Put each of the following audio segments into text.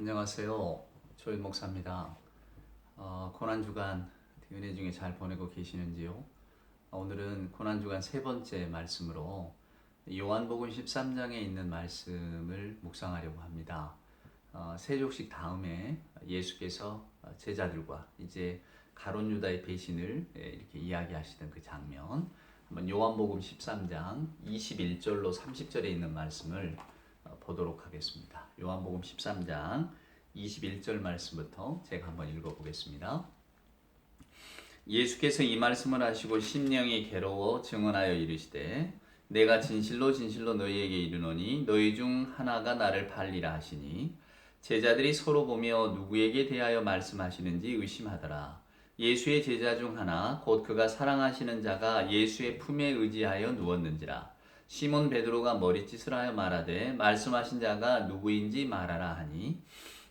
안녕하세요. 조윤 목사입니다. 고난주간 은혜 중에 잘 보내고 계시는지요? 오늘은 고난주간 세 번째 말씀으로 요한복음 13장에 있는 말씀을 묵상하려고 합니다. 세족식 다음에 예수께서 제자들과 이제 가룟 유다의 배신을 이렇게 이야기하시던 그 장면, 한번 요한복음 13장 21절로 30절에 있는 말씀을 보도록 하겠습니다. 요한복음 13장 21절 말씀부터 제가 한번 읽어보겠습니다. 예수께서 이 말씀을 하시고 심령이 괴로워 증언하여 이르시되 내가 진실로 진실로 너희에게 이르노니 너희 중 하나가 나를 팔리라 하시니 제자들이 서로 보며 누구에게 대하여 말씀하시는지 의심하더라. 예수의 제자 중 하나 곧 그가 사랑하시는 자가 예수의 품에 의지하여 누웠는지라. 시몬 베드로가 머리짓을 하여 말하되 말씀하신 자가 누구인지 말하라 하니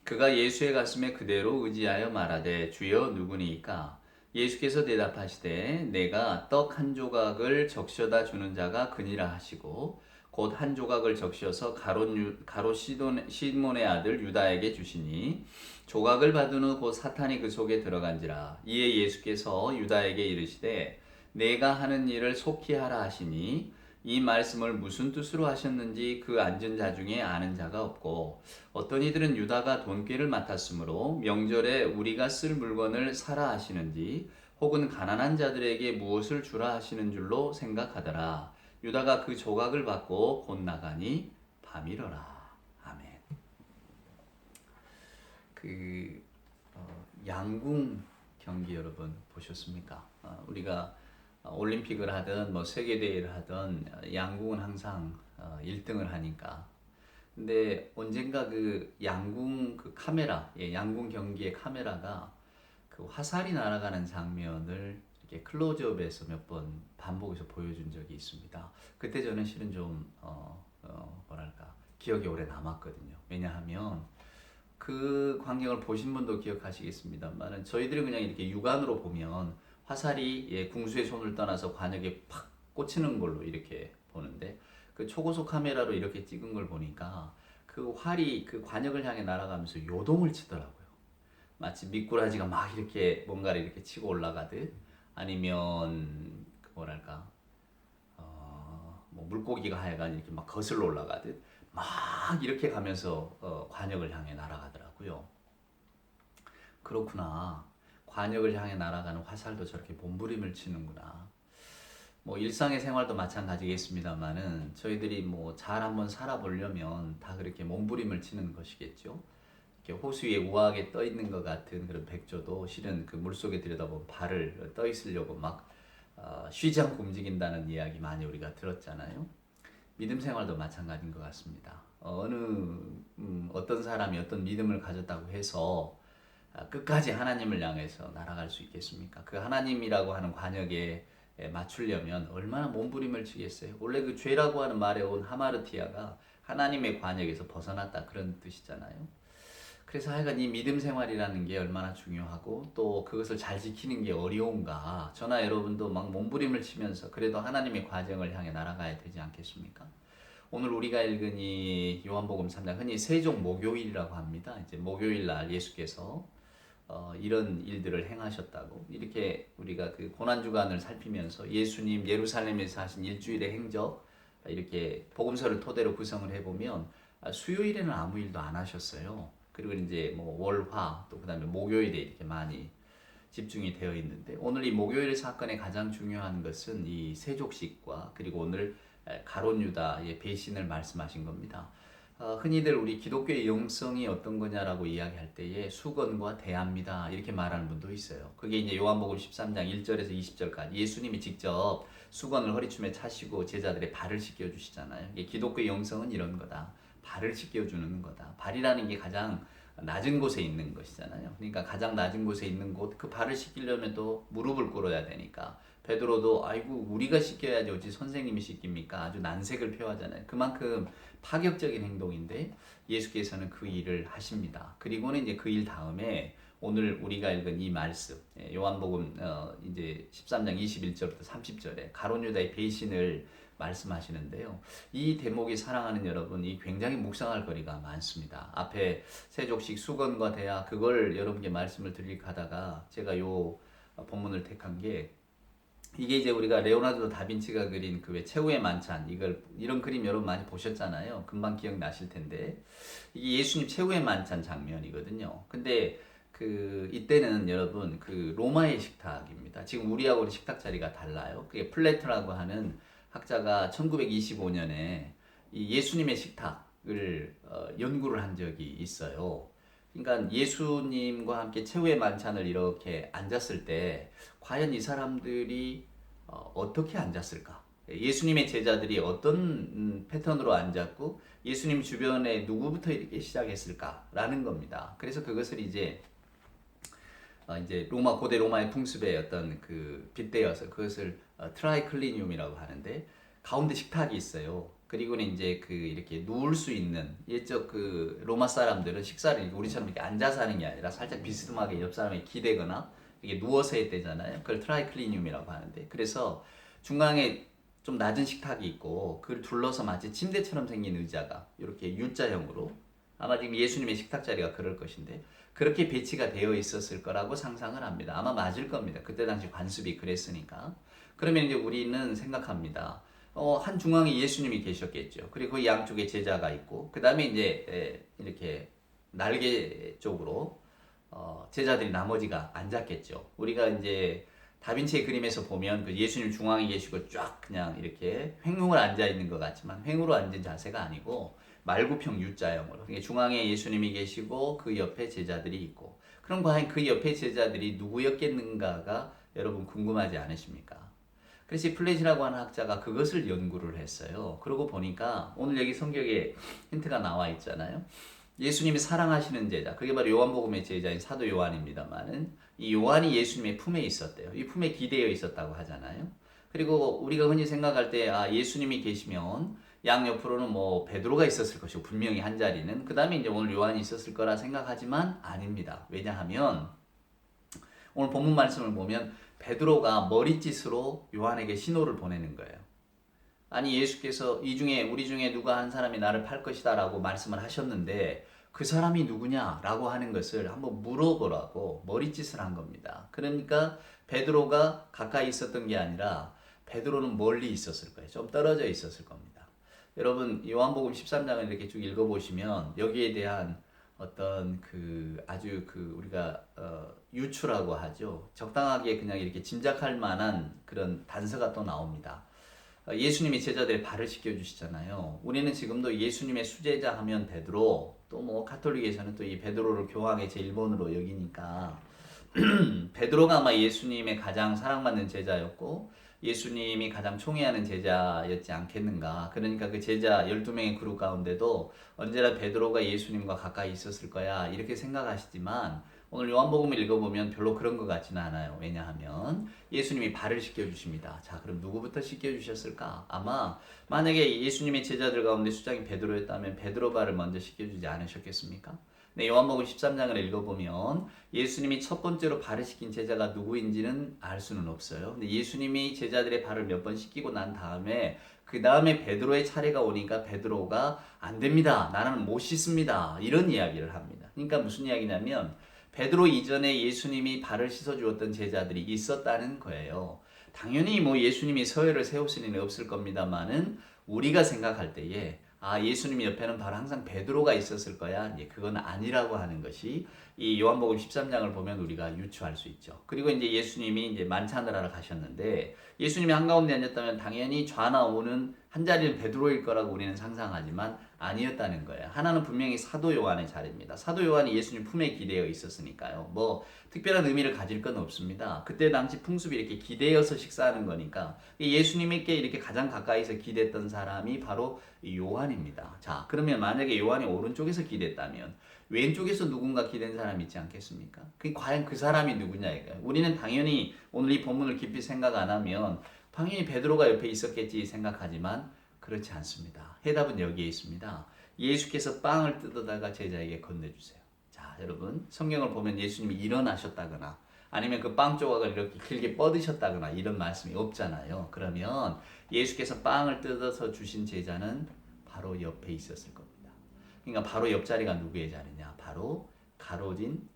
그가 예수의 가슴에 그대로 의지하여 말하되 주여 누구니이까? 예수께서 대답하시되 내가 떡 한 조각을 적셔다 주는 자가 그니라 하시고 곧 한 조각을 적셔서 가롯 시몬의 아들 유다에게 주시니 조각을 받은 후 곧 사탄이 그 속에 들어간지라. 이에 예수께서 유다에게 이르시되 내가 하는 일을 속히 하라 하시니 이 말씀을 무슨 뜻으로 하셨는지 그 앉은 자 중에 아는 자가 없고 어떤 이들은 유다가 돈꾀를 맡았으므로 명절에 우리가 쓸 물건을 사라 하시는지 혹은 가난한 자들에게 무엇을 주라 하시는 줄로 생각하더라. 유다가 그 조각을 받고 곧 나가니 밤이러라. 아멘. 그 양궁 경기 여러분 보셨습니까? 우리가 올림픽을 하든 뭐 세계 대회를 하든 양궁은 항상 1등을 하니까. 근데 언젠가 그 양궁 그 카메라, 양궁 경기의 카메라가 그 화살이 날아가는 장면을 이렇게 클로즈업해서 몇 번 반복해서 보여준 적이 있습니다. 그때 저는 실은 좀 뭐랄까 기억이 오래 남았거든요. 왜냐하면 그 광경을 보신 분도 기억하시겠습니다만은 저희들이 그냥 이렇게 육안으로 보면 화살이 궁수의 손을 떠나서 관역에 팍 꽂히는 걸로 이렇게 보는데 그 초고속 카메라로 이렇게 찍은 걸 보니까 그 활이 그 관역을 향해 날아가면서 요동을 치더라고요. 마치 미꾸라지가 막 이렇게 뭔가를 이렇게 치고 올라가듯 아니면 그 뭐랄까 뭐 물고기가 하여간 이렇게 막 거슬러 올라가듯 막 이렇게 가면서 관역을 향해 날아가더라고요. 그렇구나. 관역을 향해 날아가는 화살도 저렇게 몸부림을 치는구나. 뭐 일상의 생활도 마찬가지겠습니다만은 저희들이 뭐 잘 한번 살아보려면 다 그렇게 몸부림을 치는 것이겠죠. 이렇게 호수 위에 우아하게 떠 있는 것 같은 그런 백조도 실은 그 물속에 들여다보면 발을 떠 있으려고 막 쉬지 않고 움직인다는 이야기 많이 우리가 들었잖아요. 믿음 생활도 마찬가지인 것 같습니다. 어떤 사람이 어떤 믿음을 가졌다고 해서 끝까지 하나님을 향해서 날아갈 수 있겠습니까? 그 하나님이라고 하는 관역에 맞추려면 얼마나 몸부림을 치겠어요? 원래 그 죄라고 하는 말에 온 하마르티아가 하나님의 관역에서 벗어났다 그런 뜻이잖아요. 그래서 하여간 이 믿음 생활이라는 게 얼마나 중요하고 또 그것을 잘 지키는 게 어려운가. 저나 여러분도 막 몸부림을 치면서 그래도 하나님의 과정을 향해 날아가야 되지 않겠습니까? 오늘 우리가 읽은 이 요한복음 3장 흔히 세종 목요일이라고 합니다. 이제 목요일 날 예수께서 이런 일들을 행하셨다고 이렇게 우리가 그 고난주간을 살피면서 예수님 예루살렘에서 하신 일주일의 행적 이렇게 복음서를 토대로 구성을 해보면 수요일에는 아무 일도 안 하셨어요. 그리고 이제 뭐 월화 또 그다음에 목요일에 이렇게 많이 집중이 되어 있는데 오늘 이 목요일 사건의 가장 중요한 것은 이 세족식과 그리고 오늘 가룟 유다의 배신을 말씀하신 겁니다. 흔히들 우리 기독교의 영성이 어떤 거냐라고 이야기할 때에 수건과 대합니다 이렇게 말하는 분도 있어요. 그게 이제 요한복음 13장 1절에서 20절까지 예수님이 직접 수건을 허리춤에 차시고 제자들의 발을 씻겨 주시잖아요. 기독교의 영성은 이런 거다. 발을 씻겨 주는 거다. 발이라는 게 가장 낮은 곳에 있는 것이잖아요. 그러니까 가장 낮은 곳에 있는 곳, 그 발을 씻기려면 또 무릎을 꿇어야 되니까 베드로도 아이고 우리가 씻겨야지 어찌 선생님이 씻깁니까? 아주 난색을 표하잖아요. 그만큼 파격적인 행동인데 예수께서는 그 일을 하십니다. 그리고는 이제 그 일 다음에 오늘 우리가 읽은 이 말씀 요한복음 이제 13장 21절부터 30절에 가룟 유다의 배신을 말씀하시는데요. 이 대목이 사랑하는 여러분, 이 굉장히 묵상할 거리가 많습니다. 앞에 세족식 수건과 대야 그걸 여러분께 말씀을 드릴까 하다가 제가 요 본문을 택한 게 이게 이제 우리가 레오나르도 다빈치가 그린 그 왜 최후의 만찬 이런 그림 여러분 많이 보셨잖아요. 금방 기억나실 텐데 이게 예수님 최후의 만찬 장면이거든요. 근데 그 이때는 여러분 그 로마의 식탁입니다. 지금 우리하고는 식탁 자리가 달라요. 그게 플래트라고 하는 학자가 1925년에 이 예수님의 식탁을 연구를 한 적이 있어요. 그러니까 예수님과 함께 최후의 만찬을 이렇게 앉았을 때 과연 이 사람들이 어떻게 앉았을까? 예수님의 제자들이 어떤 패턴으로 앉았고 예수님 주변에 누구부터 이렇게 시작했을까라는 겁니다. 그래서 그것을 이제 고대 로마의 풍습의 어떤 그 빗대어서 그것을 트라이클리늄이라고 하는데 가운데 식탁이 있어요. 그리고는 이제 그 이렇게 누울 수 있는 옛적 그 로마 사람들은 식사를 우리처럼 이렇게 앉아서 하는 게 아니라 살짝 비스듬하게 옆 사람에 기대거나 이게 누워서 했대잖아요. 그걸 트라이클리늄이라고 하는데 그래서 중앙에 좀 낮은 식탁이 있고 그걸 둘러서 마치 침대처럼 생긴 의자가 이렇게 U자형으로 아마 지금 예수님의 식탁 자리가 그럴 것인데 그렇게 배치가 되어 있었을 거라고 상상을 합니다. 아마 맞을 겁니다. 그때 당시 관습이 그랬으니까. 그러면 이제 우리는 생각합니다. 한 중앙에 예수님이 계셨겠죠. 그리고 그 양쪽에 제자가 있고, 그 다음에 이제 이렇게 날개 쪽으로 제자들이 나머지가 앉았겠죠. 우리가 이제 다빈치의 그림에서 보면 그 예수님 중앙에 계시고 쫙 그냥 이렇게 횡으로 앉아 있는 것 같지만 횡으로 앉은 자세가 아니고 말구평 U자형으로 중앙에 예수님이 계시고 그 옆에 제자들이 있고 그럼 과연 그 옆에 제자들이 누구였겠는가가 여러분 궁금하지 않으십니까? 그래서 플랫이라고 하는 학자가 그것을 연구를 했어요. 그러고 보니까 오늘 여기 성경에 힌트가 나와 있잖아요. 예수님이 사랑하시는 제자, 그게 바로 요한복음의 제자인 사도 요한입니다만은 이 요한이 예수님의 품에 있었대요. 이 품에 기대어 있었다고 하잖아요. 그리고 우리가 흔히 생각할 때 예수님이 계시면 양 옆으로는 뭐 베드로가 있었을 것이고 분명히 한 자리는 그 다음에 이제 오늘 요한이 있었을 거라 생각하지만 아닙니다. 왜냐하면 오늘 본문 말씀을 보면 베드로가 머리짓으로 요한에게 신호를 보내는 거예요. 아니 예수께서 우리 중에 누가 한 사람이 나를 팔 것이다 라고 말씀을 하셨는데 그 사람이 누구냐 라고 하는 것을 한번 물어보라고 머리짓을 한 겁니다. 그러니까 베드로가 가까이 있었던 게 아니라 베드로는 멀리 있었을 거예요. 좀 떨어져 있었을 겁니다. 여러분 요한복음 13장을 이렇게 쭉 읽어보시면 여기에 대한 어떤 그 아주 그 우리가 유추라고 하죠. 적당하게 그냥 이렇게 짐작할 만한 그런 단서가 또 나옵니다. 예수님이 제자들의 발을 씻겨주시잖아요. 우리는 지금도 예수님의 수제자 하면 베드로, 또 뭐 가톨릭에서는 또 이 베드로를 교황의 제1번으로 여기니까 베드로가 아마 예수님의 가장 사랑받는 제자였고 예수님이 가장 총애하는 제자였지 않겠는가. 그러니까 그 제자 12명의 그룹 가운데도 언제나 베드로가 예수님과 가까이 있었을 거야 이렇게 생각하시지만 오늘 요한복음을 읽어보면 별로 그런 것 같지는 않아요. 왜냐하면 예수님이 발을 씻겨주십니다. 자, 그럼 누구부터 씻겨주셨을까? 아마 만약에 예수님의 제자들 가운데 수장이 베드로였다면 베드로 발을 먼저 씻겨주지 않으셨겠습니까? 네, 요한복음 13장을 읽어보면 예수님이 첫 번째로 발을 씻긴 제자가 누구인지는 알 수는 없어요. 근데 예수님이 제자들의 발을 몇 번 씻기고 난 다음에 그 다음에 베드로의 차례가 오니까 베드로가 안 됩니다. 나는 못 씻습니다. 이런 이야기를 합니다. 그러니까 무슨 이야기냐면 베드로 이전에 예수님이 발을 씻어주었던 제자들이 있었다는 거예요. 당연히 뭐 예수님이 서열을 세우실 리는 없을 겁니다만은 우리가 생각할 때에 예수님 옆에는 바로 항상 베드로가 있었을 거야. 그건 아니라고 하는 것이 이 요한복음 13장을 보면 우리가 유추할 수 있죠. 그리고 이제 예수님이 이제 만찬을 하러 가셨는데 예수님이 한가운데 앉았다면 당연히 좌나 우는 한 자리는 베드로일 거라고 우리는 상상하지만 아니었다는 거예요. 하나는 분명히 사도 요한의 자리입니다. 사도 요한이 예수님 품에 기대어 있었으니까요. 뭐 특별한 의미를 가질 건 없습니다. 그때 당시 풍습이 이렇게 기대어서 식사하는 거니까 예수님께 이렇게 가장 가까이서 기댔던 사람이 바로 요한입니다. 자, 그러면 만약에 요한이 오른쪽에서 기댔다면 왼쪽에서 누군가 기댄 사람이 있지 않겠습니까? 과연 그 사람이 누구냐 이거예요. 우리는 당연히 오늘 이 본문을 깊이 생각 안 하면 당연히 베드로가 옆에 있었겠지 생각하지만 그렇지 않습니다. 해답은 여기에 있습니다. 예수께서 빵을 뜯어다가 제자에게 건네주세요. 자, 여러분 성경을 보면 예수님이 일어나셨다거나 아니면 그 빵 조각을 이렇게 길게 뻗으셨다거나 이런 말씀이 없잖아요. 그러면 예수께서 빵을 뜯어서 주신 제자는 바로 옆에 있었을 겁니다. 그러니까 바로 옆자리가 누구의 자리냐? 바로 가롯인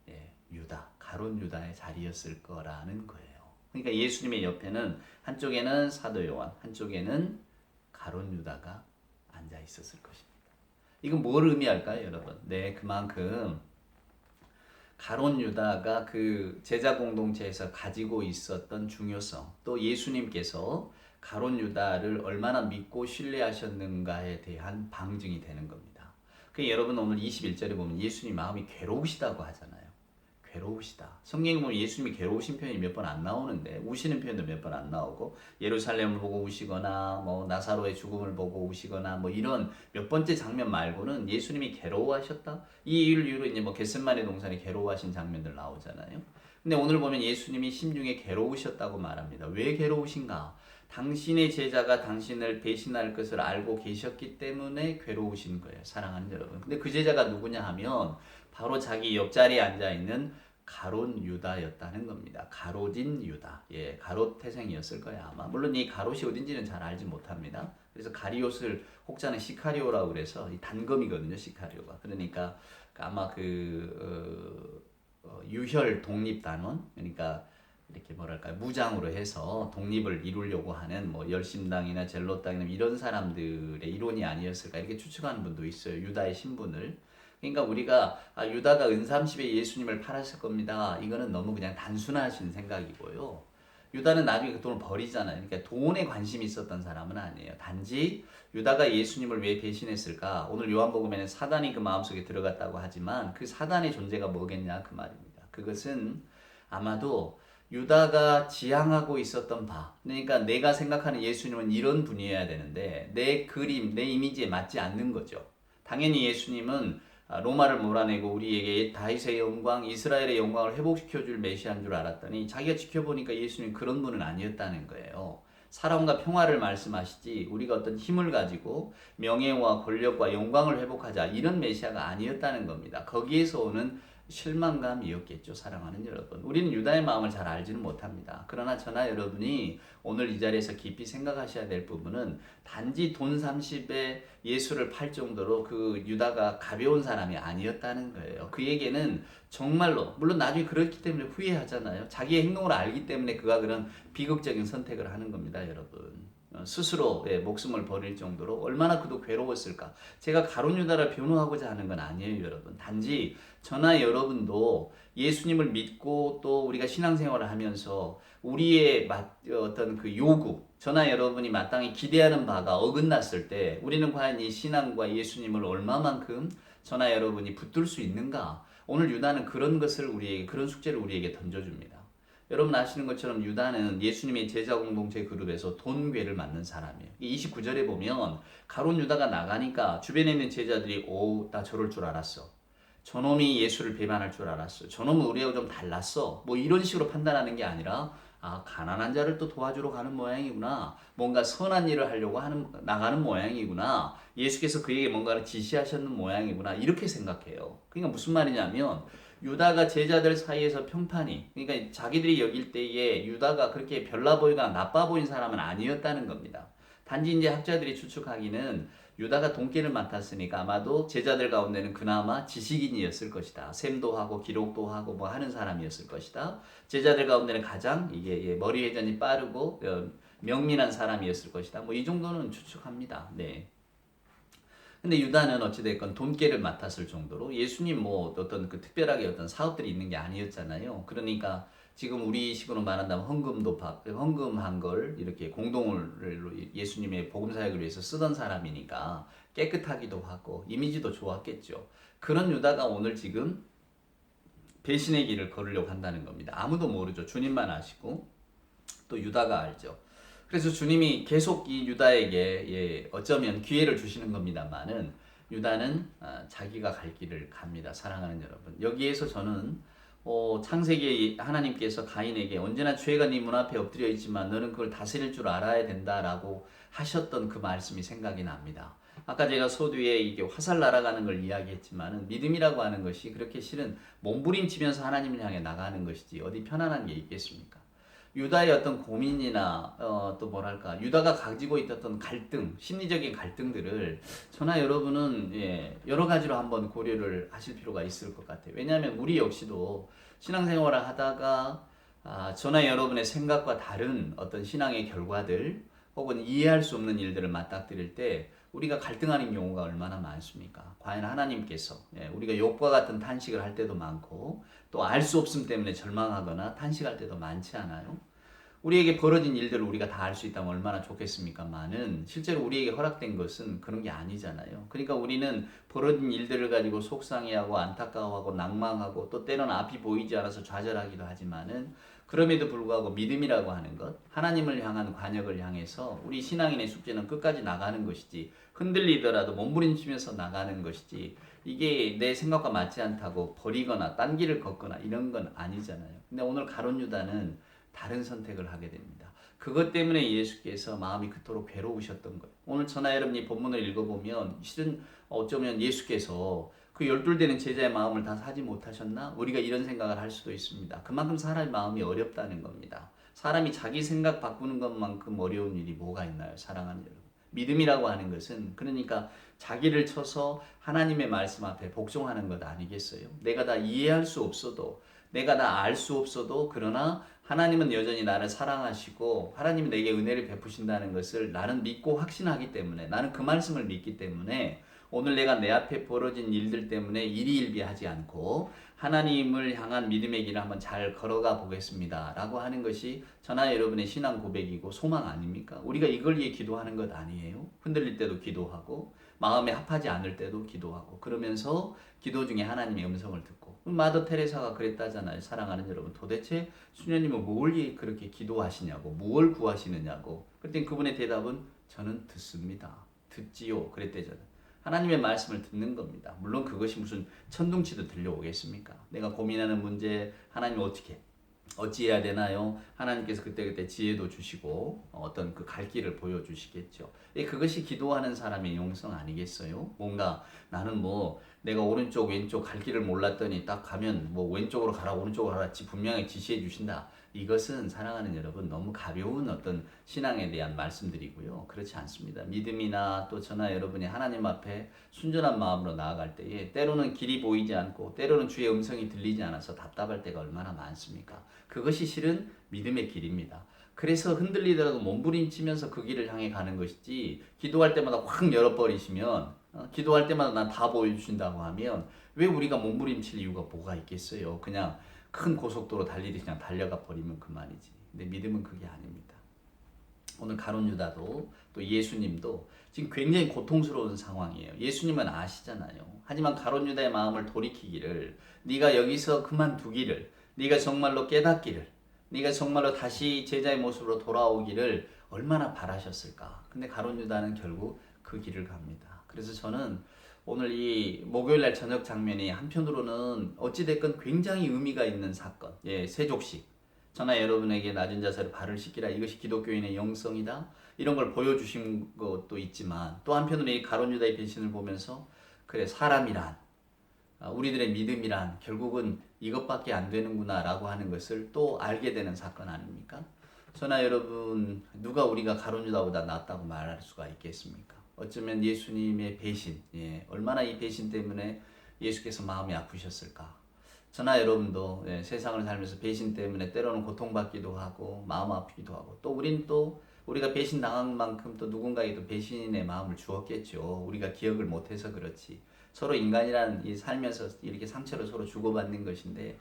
유다, 가롯 유다의 자리였을 거라는 거예요. 그러니까 예수님의 옆에는 한쪽에는 사도 요한, 한쪽에는 가롯 유다가 앉아 있었을 것입니다. 이건 뭘 의미할까요, 여러분? 네, 그만큼 가롯 유다가 그 제자 공동체에서 가지고 있었던 중요성, 또 예수님께서 가롯 유다를 얼마나 믿고 신뢰하셨는가에 대한 방증이 되는 겁니다. 그 여러분 오늘 21절에 보면 예수님 마음이 괴로우시다고 하잖아요. 괴로우시다. 성경에 보면 예수님이 괴로우신 표현이 몇 번 안 나오는데 우시는 표현도 몇 번 안 나오고 예루살렘을 보고 우시거나 뭐 나사로의 죽음을 보고 우시거나 뭐 이런 몇 번째 장면 말고는 예수님이 괴로워하셨다. 이 이유로 이제 뭐 겟세마네 동산에 괴로워하신 장면들 나오잖아요. 근데 오늘 보면 예수님이 심중에 괴로우셨다고 말합니다. 왜 괴로우신가? 당신의 제자가 당신을 배신할 것을 알고 계셨기 때문에 괴로우신 거예요. 사랑하는 여러분. 근데 그 제자가 누구냐 하면 바로 자기 옆자리에 앉아있는 가롯 유다였다는 겁니다. 가롯인 유다. 예, 가롯 태생이었을 거야 아마. 물론 이 가롯이 어딘지는 잘 알지 못합니다. 그래서 가리옷을 혹자는 시카리오라고 그래서 이 단검이거든요. 시카리오가. 그러니까 아마 유혈 독립단원, 그러니까 이렇게 뭐랄까 무장으로 해서 독립을 이루려고 하는 뭐 열심당이나 젤롯당이나 이런 사람들의 이론이 아니었을까 이렇게 추측하는 분도 있어요. 유다의 신분을. 그러니까 우리가 유다가 은30에 예수님을 팔았을 겁니다. 이거는 너무 그냥 단순하신 생각이고요. 유다는 나중에 그 돈을 버리잖아요. 그러니까 돈에 관심이 있었던 사람은 아니에요. 단지 유다가 예수님을 왜 배신했을까? 오늘 요한복음에는 사단이 그 마음속에 들어갔다고 하지만 그 사단의 존재가 뭐겠냐 그 말입니다. 그것은 아마도 유다가 지향하고 있었던 바, 그러니까 내가 생각하는 예수님은 이런 분이어야 되는데 내 그림, 내 이미지에 맞지 않는 거죠. 당연히 예수님은 로마를 몰아내고 우리에게 다윗의 영광, 이스라엘의 영광을 회복시켜줄 메시아인 줄 알았더니 자기가 지켜보니까 예수님 그런 분은 아니었다는 거예요. 사랑과 평화를 말씀하시지 우리가 어떤 힘을 가지고 명예와 권력과 영광을 회복하자 이런 메시아가 아니었다는 겁니다. 거기에서 오는 실망감이었겠죠. 사랑하는 여러분, 우리는 유다의 마음을 잘 알지는 못합니다. 그러나 저나 여러분이 오늘 이 자리에서 깊이 생각하셔야 될 부분은 단지 돈 30에 예수를 팔 정도로 그 유다가 가벼운 사람이 아니었다는 거예요. 그에게는 정말로, 물론 나중에 그렇기 때문에 후회하잖아요. 자기의 행동을 알기 때문에 그가 그런 비극적인 선택을 하는 겁니다, 여러분. 스스로 목숨을 버릴 정도로 얼마나 그도 괴로웠을까. 제가 가룟 유다를 변호하고자 하는 건 아니에요, 여러분. 단지 저나 여러분도 예수님을 믿고 또 우리가 신앙생활을 하면서 우리의 어떤 그 요구, 저나 여러분이 마땅히 기대하는 바가 어긋났을 때 우리는 과연 이 신앙과 예수님을 얼마만큼 저나 여러분이 붙들 수 있는가? 오늘 유다는 그런 것을 우리에게, 그런 숙제를 우리에게 던져줍니다. 여러분 아시는 것처럼 유다는 예수님의 제자 공동체 그룹에서 돈괴를 맡는 사람이에요. 29절에 보면 가룟 유다가 나가니까 주변에 있는 제자들이 나 저럴 줄 알았어. 저놈이 예수를 배반할 줄 알았어. 저놈은 우리하고 좀 달랐어. 뭐 이런 식으로 판단하는 게 아니라 가난한 자를 또 도와주러 가는 모양이구나. 뭔가 선한 일을 하려고 나가는 모양이구나. 예수께서 그에게 뭔가를 지시하셨는 모양이구나. 이렇게 생각해요. 그러니까 무슨 말이냐면 유다가 제자들 사이에서 평판이, 그러니까 자기들이 여길 때에 유다가 그렇게 별나 보이거나 나빠 보인 사람은 아니었다는 겁니다. 단지 이제 학자들이 추측하기는 유다가 돈깨를 맡았으니까 아마도 제자들 가운데는 그나마 지식인이었을 것이다. 셈도 하고 기록도 하고 뭐 하는 사람이었을 것이다. 제자들 가운데는 가장 이게 머리 회전이 빠르고 명민한 사람이었을 것이다. 뭐 이 정도는 추측합니다. 네. 근데 유다는 어찌됐건 돈깨를 맡았을 정도로 예수님 뭐 어떤 그 특별하게 어떤 사업들이 있는 게 아니었잖아요. 그러니까 지금 우리 식으로 말한다면 헌금한 걸 이렇게 공동으로 예수님의 복음 사역을 위해서 쓰던 사람이니까 깨끗하기도 하고 이미지도 좋았겠죠. 그런 유다가 오늘 지금 배신의 길을 걸으려고 한다는 겁니다. 아무도 모르죠. 주님만 아시고 또 유다가 알죠. 그래서 주님이 계속 이 유다에게 어쩌면 기회를 주시는 겁니다만은 유다는 자기가 갈 길을 갑니다. 사랑하는 여러분, 여기에서 저는 창세기에 하나님께서 가인에게 언제나 죄가 네 문 앞에 엎드려 있지만 너는 그걸 다스릴 줄 알아야 된다라고 하셨던 그 말씀이 생각이 납니다. 아까 제가 서두에 이게 화살 날아가는 걸 이야기했지만은 믿음이라고 하는 것이 그렇게 실은 몸부림치면서 하나님을 향해 나가는 것이지 어디 편안한 게 있겠습니까? 유다의 어떤 고민이나 또 뭐랄까 유다가 가지고 있었던 갈등, 심리적인 갈등들을 저나 여러분은 여러 가지로 한번 고려를 하실 필요가 있을 것 같아요. 왜냐하면 우리 역시도 신앙생활을 하다가 저나 여러분의 생각과 다른 어떤 신앙의 결과들 혹은 이해할 수 없는 일들을 맞닥뜨릴 때 우리가 갈등하는 경우가 얼마나 많습니까? 과연 하나님께서 우리가 욕과 같은 탄식을 할 때도 많고 또 알 수 없음 때문에 절망하거나 탄식할 때도 많지 않아요? 우리에게 벌어진 일들을 우리가 다 알 수 있다면 얼마나 좋겠습니까만은 실제로 우리에게 허락된 것은 그런 게 아니잖아요. 그러니까 우리는 벌어진 일들을 가지고 속상해하고 안타까워하고 낭망하고 또 때로는 앞이 보이지 않아서 좌절하기도 하지만은 그럼에도 불구하고 믿음이라고 하는 것, 하나님을 향한 관역을 향해서 우리 신앙인의 숙제는 끝까지 나가는 것이지 흔들리더라도 몸부림치면서 나가는 것이지 이게 내 생각과 맞지 않다고 버리거나 딴 길을 걷거나 이런 건 아니잖아요. 근데 오늘 가룟 유다는 다른 선택을 하게 됩니다. 그것 때문에 예수께서 마음이 그토록 괴로우셨던 거예요. 오늘 저나 여러분이 본문을 읽어보면 실은 어쩌면 예수께서 그 열둘 되는 제자의 마음을 다 사지 못하셨나? 우리가 이런 생각을 할 수도 있습니다. 그만큼 사람의 마음이 어렵다는 겁니다. 사람이 자기 생각 바꾸는 것만큼 어려운 일이 뭐가 있나요? 사랑하는 여러분. 믿음이라고 하는 것은 그러니까 자기를 쳐서 하나님의 말씀 앞에 복종하는 것 아니겠어요? 내가 다 이해할 수 없어도 내가 다 알 수 없어도 그러나 하나님은 여전히 나를 사랑하시고 하나님이 내게 은혜를 베푸신다는 것을 나는 믿고 확신하기 때문에 나는 그 말씀을 믿기 때문에 오늘 내가 내 앞에 벌어진 일들 때문에 일희일비하지 않고 하나님을 향한 믿음의 길을 한번 잘 걸어가 보겠습니다 라고 하는 것이 저나 여러분의 신앙 고백이고 소망 아닙니까? 우리가 이걸 위해 기도하는 것 아니에요? 흔들릴 때도 기도하고 마음에 합하지 않을 때도 기도하고 그러면서 기도 중에 하나님의 음성을 듣고 마더 테레사가 그랬다잖아요. 사랑하는 여러분, 도대체 수녀님은 뭘 그렇게 기도하시냐고, 뭘 구하시느냐고. 그랬더니 그분의 대답은 저는 듣습니다. 듣지요. 그랬대잖아요. 하나님의 말씀을 듣는 겁니다. 물론 그것이 무슨 천둥치도 들려오겠습니까? 내가 고민하는 문제 하나님 어찌해야 되나요? 하나님께서 그때그때 지혜도 주시고 어떤 그 갈 길을 보여주시겠죠. 그것이 기도하는 사람의 영성 아니겠어요? 뭔가 나는 내가 오른쪽 왼쪽 갈 길을 몰랐더니 딱 가면 왼쪽으로 가라 오른쪽으로 가라 분명히 지시해 주신다. 이것은 사랑하는 여러분 너무 가벼운 어떤 신앙에 대한 말씀들이고요. 그렇지 않습니다. 믿음이나 또 저나 여러분이 하나님 앞에 순전한 마음으로 나아갈 때에 때로는 길이 보이지 않고 때로는 주의 음성이 들리지 않아서 답답할 때가 얼마나 많습니까? 그것이 실은 믿음의 길입니다. 그래서 흔들리더라도 몸부림치면서 그 길을 향해 가는 것이지 기도할 때마다 확 열어버리시면 기도할 때마다 난 다 보여주신다고 하면 왜 우리가 몸부림칠 이유가 뭐가 있겠어요? 그냥 큰 고속도로 달리듯이 그냥 달려가 버리면 그만이지. 근데 믿음은 그게 아닙니다. 오늘 가룟 유다도 또 예수님도 지금 굉장히 고통스러운 상황이에요. 예수님은 아시잖아요. 하지만 가룟 유다의 마음을 돌이키기를 네가 여기서 그만두기를 네가 정말로 깨닫기를 네가 정말로 다시 제자의 모습으로 돌아오기를 얼마나 바라셨을까. 근데 가룟 유다는 결국 그 길을 갑니다. 그래서 저는 오늘 이 목요일날 저녁 장면이 한편으로는 어찌됐건 굉장히 의미가 있는 사건, 세족식. 저나 여러분에게 낮은 자세로 발을 씻기라 이것이 기독교인의 영성이다. 이런 걸 보여주신 것도 있지만 또 한편으로 이 가룟 유다의 배신을 보면서 그래 사람이란 우리들의 믿음이란 결국은 이것밖에 안 되는구나 라고 하는 것을 또 알게 되는 사건 아닙니까? 저나 여러분 누가 우리가 가룟 유다보다 낫다고 말할 수가 있겠습니까? 어쩌면 예수님의 배신, 얼마나 이 배신 때문에 예수께서 마음이 아프셨을까? 저나 여러분도 세상을 살면서 배신 때문에 때로는 고통받기도 하고 마음 아프기도 하고 또 우린 또 우리가 배신 당한 만큼 또 누군가에게 배신의 마음을 주었겠죠. 우리가 기억을 못해서 그렇지. 서로 인간이란 이 살면서 이렇게 상처를 서로 주고받는 것인데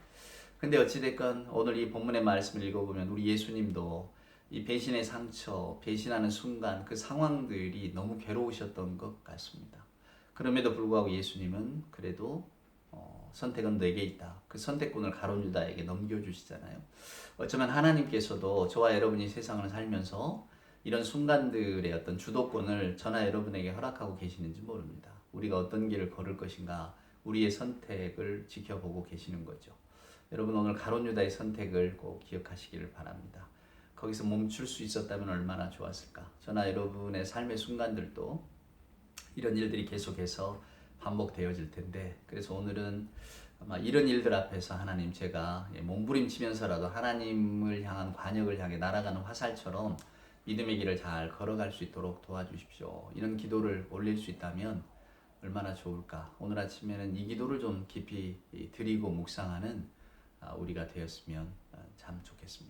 근데 어찌됐건 오늘 이 본문의 말씀을 읽어보면 우리 예수님도 이 배신의 상처, 배신하는 순간 그 상황들이 너무 괴로우셨던 것 같습니다. 그럼에도 불구하고 예수님은 그래도 선택은 내게 있다. 그 선택권을 가룟 유다에게 넘겨주시잖아요. 어쩌면 하나님께서도 저와 여러분이 세상을 살면서 이런 순간들의 어떤 주도권을 저나 여러분에게 허락하고 계시는지 모릅니다. 우리가 어떤 길을 걸을 것인가 우리의 선택을 지켜보고 계시는 거죠. 여러분 오늘 가룟 유다의 선택을 꼭 기억하시기를 바랍니다. 거기서 멈출 수 있었다면 얼마나 좋았을까. 저나 여러분의 삶의 순간들도 이런 일들이 계속해서 반복되어질 텐데, 그래서 오늘은 아마 이런 일들 앞에서 하나님, 제가 몸부림치면서라도 하나님을 향한 관역을 향해 날아가는 화살처럼 믿음의 길을 잘 걸어갈 수 있도록 도와주십시오. 이런 기도를 올릴 수 있다면 얼마나 좋을까. 오늘 아침에는 이 기도를 좀 깊이 드리고 묵상하는 우리가 되었으면 참 좋겠습니다.